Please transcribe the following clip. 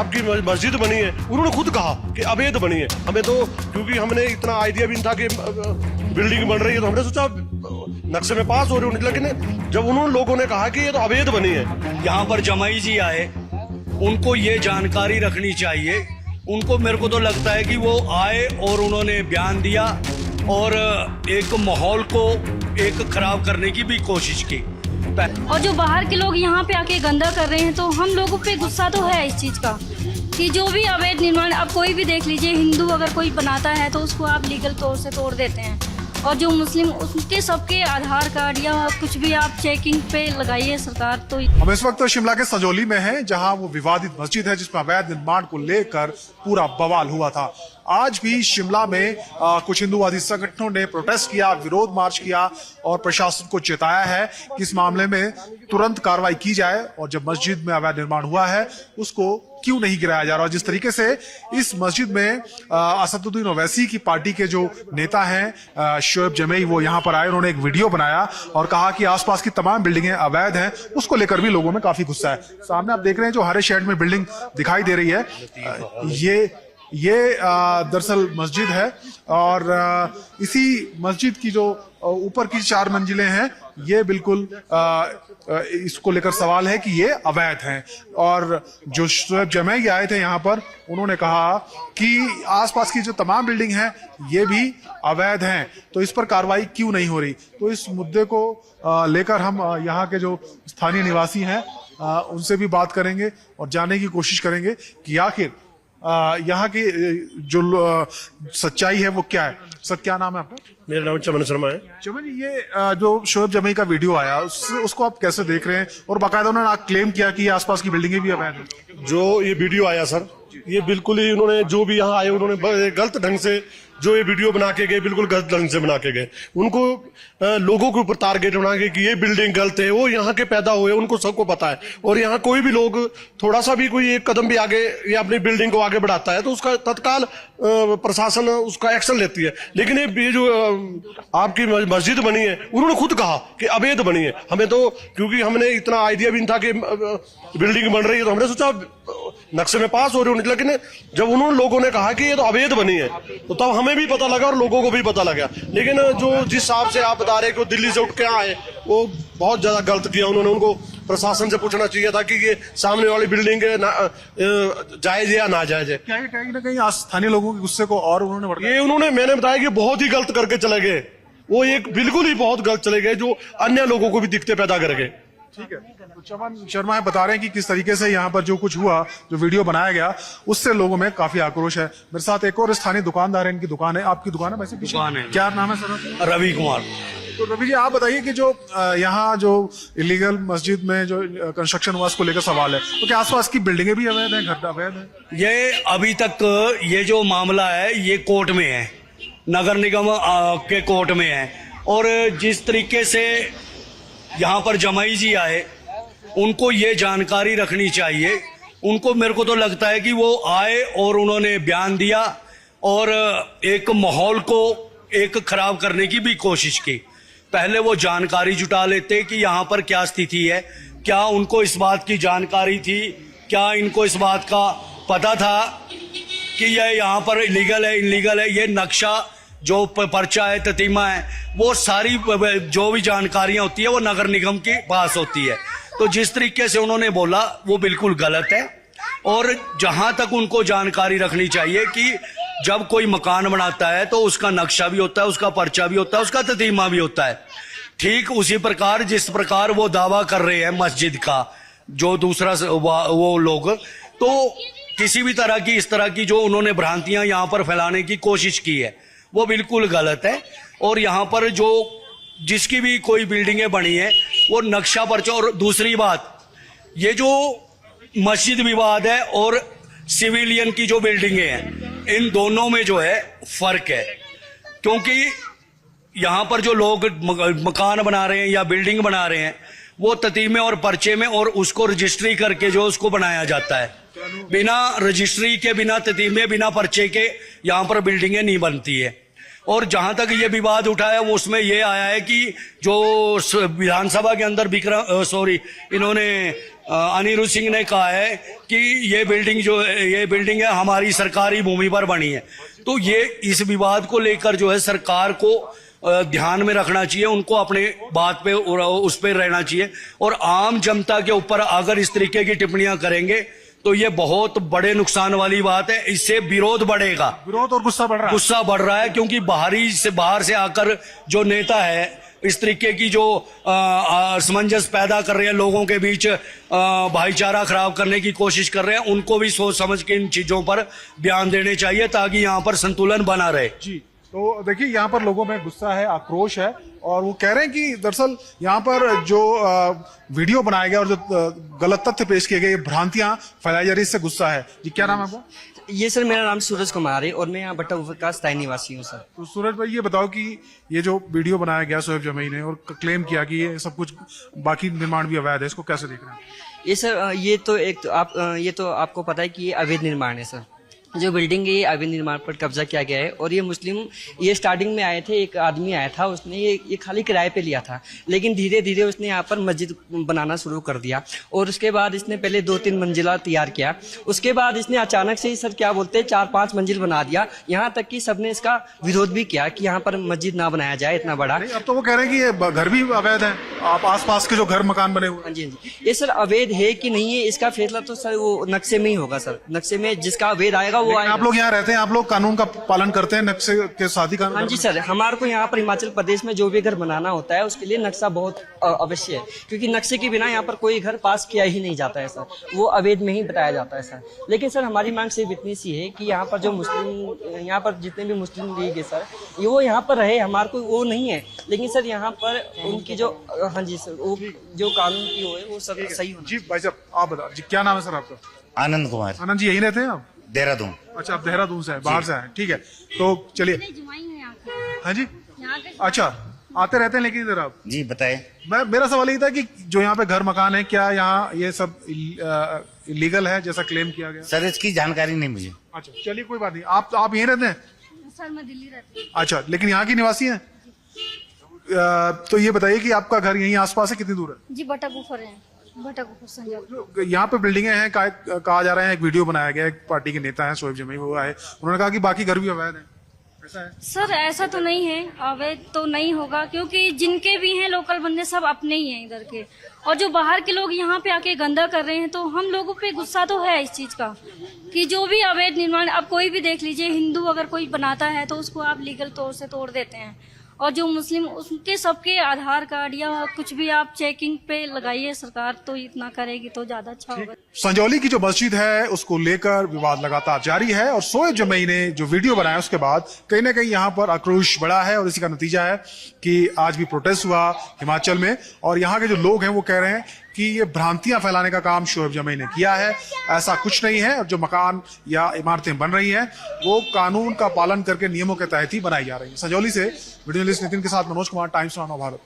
आपकी मस्जिद बनी है, उन्होंने खुद कहा कि अवैध बनी है। हमें तो क्योंकि हमने इतना आइडिया भी नहीं था कि बिल्डिंग बन रही है, तो हमने सोचा नक्शे में पास हो रही होनी, लेकिन जब उन्होंने लोगों ने कहा कि ये तो अवैध बनी है। यहाँ पर जमाई जी आए, उनको ये जानकारी रखनी चाहिए। उनको मेरे को तो लगता है कि वो आए और उन्होंने बयान दिया और एक माहौल को एक खराब करने की भी कोशिश की। और जो बाहर के लोग यहाँ पे आके गंदा कर रहे हैं, तो हम लोगों पे गुस्सा तो है इस चीज़ का कि जो भी अवैध निर्माण, अब कोई भी देख लीजिए, हिंदू अगर कोई बनाता है तो उसको आप लीगल तौर से तोड़ देते हैं, और जो मुस्लिम, उसके सबके आधार कार्ड या कुछ भी आप चेकिंग पे लगाइए सरकार। तो हम इस वक्त शिमला के सजौली में हैं, जहां वो विवादित मस्जिद है जिसमें अवैध निर्माण को लेकर पूरा बवाल हुआ था। आज भी शिमला में कुछ हिंदूवादी संगठनों ने प्रोटेस्ट किया, विरोध मार्च किया और प्रशासन को चेताया है कि इस मामले में तुरंत कार्रवाई की जाए और जब मस्जिद में अवैध निर्माण हुआ है उसको क्यों नहीं गिराया जा रहा। जिस तरीके से इस मस्जिद में असदुद्दीन ओवैसी की पार्टी के जो नेता हैं शोएब जमई, वो यहाँ पर आए, उन्होंने एक वीडियो बनाया और कहा कि आसपास की तमाम बिल्डिंगें अवैध हैं। उसको लेकर भी लोगों में काफी गुस्सा है। सामने आप देख रहे हैं जो हरे शेड में बिल्डिंग दिखाई दे रही है, ये दरअसल मस्जिद है और इसी मस्जिद की जो ऊपर की 4 मंजिलें हैं, ये बिल्कुल इसको लेकर सवाल है कि ये अवैध हैं। और जो शोएब जमई आए थे यहाँ पर, उन्होंने कहा कि आसपास की जो तमाम बिल्डिंग हैं ये भी अवैध हैं, तो इस पर कार्रवाई क्यों नहीं हो रही। तो इस मुद्दे को लेकर हम यहाँ के जो स्थानीय निवासी हैं उनसे भी बात करेंगे और जानने की कोशिश करेंगे कि आखिर यहाँ की जो सच्चाई है वो क्या है। सर, क्या नाम है आपका? मेरा नाम चमन शर्मा है। चमन, ये जो शोएब जमई का वीडियो आया उसको आप कैसे देख रहे हैं? और बाकायदा उन्होंने क्लेम किया कि आसपास की बिल्डिंगें भी अवैध हैं। जो ये वीडियो आया सर, ये बिल्कुल ही उन्होंने, जो भी यहाँ आए, उन्होंने गलत ढंग से जो ये वीडियो बना के गए, बिल्कुल गलत ढंग से बना के गए। उनको लोगों के ऊपर टारगेट बना के कि ये बिल्डिंग गलत है, वो यहाँ के पैदा हुए, उनको सबको पता है। और यहाँ कोई भी लोग थोड़ा सा भी कोई एक कदम भी आगे या अपनी बिल्डिंग को आगे बढ़ाता है तो उसका तत्काल प्रशासन उसका एक्शन लेती है। लेकिन ये जो आपकी मस्जिद बनी है, उन्होंने खुद कहा कि अवैध बनी है। हमें तो क्योंकि हमने इतना आइडिया भी नहीं था कि बिल्डिंग बन रही है, तो हमने सोचा नक्शे में पास हो रही होनी, लेकिन जब उन्होंने लोगों ने कहा कि ये तो अवैध बनी है, तो तब हमें भी पता लगा और लोगों को भी पता लगा। लेकिन जो जिस हिसाब से आप बता रहे कि दिल्ली से उठ के आए, वो बहुत ज्यादा गलत किया उन्होंने। उनको प्रशासन से पूछना चाहिए था कि ये सामने वाली बिल्डिंग जायज है या ना जायज है। क्या कहीं ना कहीं स्थानीय लोगों के गुस्से को और उन्होंने मैंने बताया कि बहुत ही गलत करके चले गए। वो एक बिल्कुल ही बहुत गलत चले गए जो अन्य लोगों को भी दिक्कतें पैदा कर गए। ठीक है, तो चमन शर्मा बता रहे हैं कि किस तरीके से यहाँ पर जो कुछ हुआ, जो वीडियो बनाया गया, उससे लोगों में काफी आक्रोश है। मेरे साथ एक और स्थानीय दुकानदार है, इनकी दुकान है। आपकी दुकान है वैसे? दुकान है। क्या नाम है सर? रवि कुमार। तो रवि जी, आप बताइए कि जो यहाँ जो इलीगल मस्जिद में जो कंस्ट्रक्शन हुआ उसको लेकर सवाल है, तो क्या आसपास की बिल्डिंगें भी अवैध हैं, घर अवैध है? ये अभी तक ये जो मामला है ये कोर्ट में है, नगर निगम के कोर्ट में है। और जिस तरीके से यहाँ पर जमाई जी आए, उनको ये जानकारी रखनी चाहिए। उनको मेरे को तो लगता है कि वो आए और उन्होंने बयान दिया और एक माहौल को एक खराब करने की भी कोशिश की। पहले वो जानकारी जुटा लेते कि यहाँ पर क्या स्थिति है, क्या उनको इस बात की जानकारी थी, क्या इनको इस बात का पता था कि यह यहाँ पर इलीगल है, इलीगल है। ये नक्शा जो पर्चा है, ततीमा है, वो सारी जो भी जानकारियां होती है वो नगर निगम के पास होती है। तो जिस तरीके से उन्होंने बोला वो बिल्कुल गलत है। और जहां तक उनको जानकारी रखनी चाहिए कि जब कोई मकान बनाता है तो उसका नक्शा भी होता है, उसका पर्चा भी होता है, उसका ततीमा भी होता है। ठीक उसी प्रकार जिस प्रकार वो दावा कर रहे हैं मस्जिद का, जो दूसरा वो लोग, तो किसी भी तरह की इस तरह की जो उन्होंने भ्रांतियां यहाँ पर फैलाने की कोशिश की है वो बिल्कुल गलत है। और यहाँ पर जो जिसकी भी कोई बिल्डिंगें बनी है वो नक्शा पर्चा। और दूसरी बात, ये जो मस्जिद विवाद है और सिविलियन की जो बिल्डिंगें हैं, इन दोनों में जो है फर्क है। क्योंकि यहाँ पर जो लोग मकान बना रहे हैं या बिल्डिंग बना रहे हैं वो ततीमे और पर्चे में, और उसको रजिस्ट्री करके जो उसको बनाया जाता है। बिना रजिस्ट्री के, बिना ततीमे, बिना पर्चे के यहाँ पर बिल्डिंगें नहीं बनती है। और जहां तक ये विवाद उठा है वो उसमें ये आया है कि जो विधानसभा के अंदर इन्होंने अनिरुद्ध सिंह ने कहा है कि ये बिल्डिंग है हमारी सरकारी भूमि पर बनी है। तो ये इस विवाद को लेकर जो है सरकार को ध्यान में रखना चाहिए, उनको अपने बात पे उस पर रहना चाहिए। और आम जनता के ऊपर अगर इस तरीके की टिप्पणियां करेंगे तो ये बहुत बड़े नुकसान वाली बात है। इससे विरोध बढ़ेगा, विरोध और गुस्सा बढ़ रहा है क्योंकि बाहर से आकर जो नेता है इस तरीके की जो असमंजस पैदा कर रहे हैं, लोगों के बीच भाईचारा खराब करने की कोशिश कर रहे हैं, उनको भी सोच समझ के इन चीजों पर बयान देने चाहिए ताकि यहाँ पर संतुलन बना रहे। जी, तो देखिए यहाँ पर लोगों में गुस्सा है, आक्रोश है, और वो कह रहे हैं कि दरअसल यहाँ पर जो वीडियो बनाया गया और जो गलत तथ्य पेश किए गए, भ्रांतियां फैलाई जा रही, इससे गुस्सा है। जी, क्या नाम है आपका? ये सर मेरा नाम सूरज कुमार है और मैं यहाँ भट्टा का स्थायी निवासी हूँ सर। तो सूरज भाई ये बताओ कि ये जो वीडियो बनाया गया शोएब जमई ने और क्लेम किया कि ये सब कुछ बाकी निर्माण भी अवैध है, इसको कैसे देख रहे हैं? ये सर ये तो आपको पता है कि ये अवैध निर्माण है सर। जो बिल्डिंग है ये अवैध निर्माण पर कब्जा किया गया है और ये स्टार्टिंग में आए थे, एक आदमी आया था, उसने ये खाली किराए पे लिया था, लेकिन धीरे धीरे उसने यहाँ पर मस्जिद बनाना शुरू कर दिया और उसके बाद इसने पहले 2-3 मंजिला तैयार किया। उसके बाद इसने अचानक से ही सर क्या बोलते हैं 4-5 मंजिल बना दिया, यहाँ तक कि सबने इसका विरोध भी किया कि यहाँ पर मस्जिद ना बनाया जाए इतना बड़ा। अब तो वो कह रहे हैं कि ये घर भी अवैध है, आप आसपास के जो घर मकान बने हुए। हाँ जी, ये सर अवैध है कि नहीं है इसका फैसला तो सर वो नक्शे में ही होगा सर। नक्शे में जिसका अवैध आएगा वो आएगा। आप लोग यहाँ रहते हैं, आप लोग कानून का पालन करते हैं, नक्शे के साथ ही कानून? हाँ जी सर, हमारे को यहाँ पर हिमाचल प्रदेश में जो भी घर बनाना होता है उसके लिए नक्शा बहुत अवश्य है, क्योंकि नक्शे के बिना यहाँ पर कोई घर पास किया ही नहीं जाता है सर, वो अवैध में ही बताया जाता है सर। लेकिन सर हमारी मांग सिर्फ इतनी सी है कि यहाँ पर जो यहाँ पर जितने भी मुस्लिम लीग है सर, वो यहाँ पर रहे, हमारे को वो नहीं है, लेकिन सर यहाँ पर उनकी जो हाँ जी सर वो जो कानून की हो है वो सर सही होना। जी भाई साहब आप बताओ जी, क्या नाम है सर आपका? आनंद कुमार। आनंद जी यही रहते हैं आप? देहरादून। अच्छा, आप देहरादून से हैं, बाहर से हैं, ठीक है। तो चलिए। हाँ जी, अच्छा, आते रहते हैं लेकिन इधर आप? जी बताए। मेरा सवाल ये था कि जो यहाँ पे घर मकान है, क्या यहाँ ये सब इलीगल है जैसा क्लेम किया गया? सर इसकी जानकारी नहीं मुझे। अच्छा चलिए कोई बात नहीं। आप यहीं रहते हैं? सर मैं दिल्ली रहती हूँ। अच्छा, लेकिन यहाँ की निवासी हैं? तो ये बताइए कि आपका घर यहीं आसपास है, कितनी दूर है? जी भट्टाकुफर है, भट्टाकुफर संजय। यहाँ पे बिल्डिंगें हैं, कहा जा रहा है, एक वीडियो बनाया गया, एक पार्टी के नेता है शोएब जमई वो आए, उन्होंने कहा कि बाकी घर भी अवैध है, ऐसा है? सर ऐसा तो नहीं है, अवैध तो नहीं होगा, क्योंकि जिनके भी हैं लोकल बंदे सब अपने ही हैं इधर के, और जो बाहर के लोग यहाँ पे आके गंदा कर रहे हैं तो हम लोगों पे गुस्सा तो है इस चीज का कि जो भी अवैध निर्माण, अब कोई भी देख लीजिए, हिंदू अगर कोई बनाता है तो उसको आप लीगल तौर से तोड़ देते हैं, और जो मुस्लिम उसके सबके आधार कार्ड या कुछ भी आप चेकिंग पे लगाइए, सरकार तो इतना करेगी तो ज्यादा अच्छा होगा। संजौली की जो मस्जिद है उसको लेकर विवाद लगातार जारी है और शोएब जमई ने जो वीडियो बनाया उसके बाद कहीं ना कहीं यहाँ पर आक्रोश बढ़ा है और इसी का नतीजा है कि आज भी प्रोटेस्ट हुआ हिमाचल में और यहाँ के जो लोग हैं वो कह रहे हैं कि ये भ्रांतियां फैलाने का काम शोएब जमई ने किया है, ऐसा कुछ नहीं है। और जो मकान या इमारतें बन रही हैं वो कानून का पालन करके नियमों के तहत ही बनाई जा रही है। संजौली से वीडियो जर्नलिस्ट नितिन के साथ मनोज कुमार, टाइम्स नाउ भारत।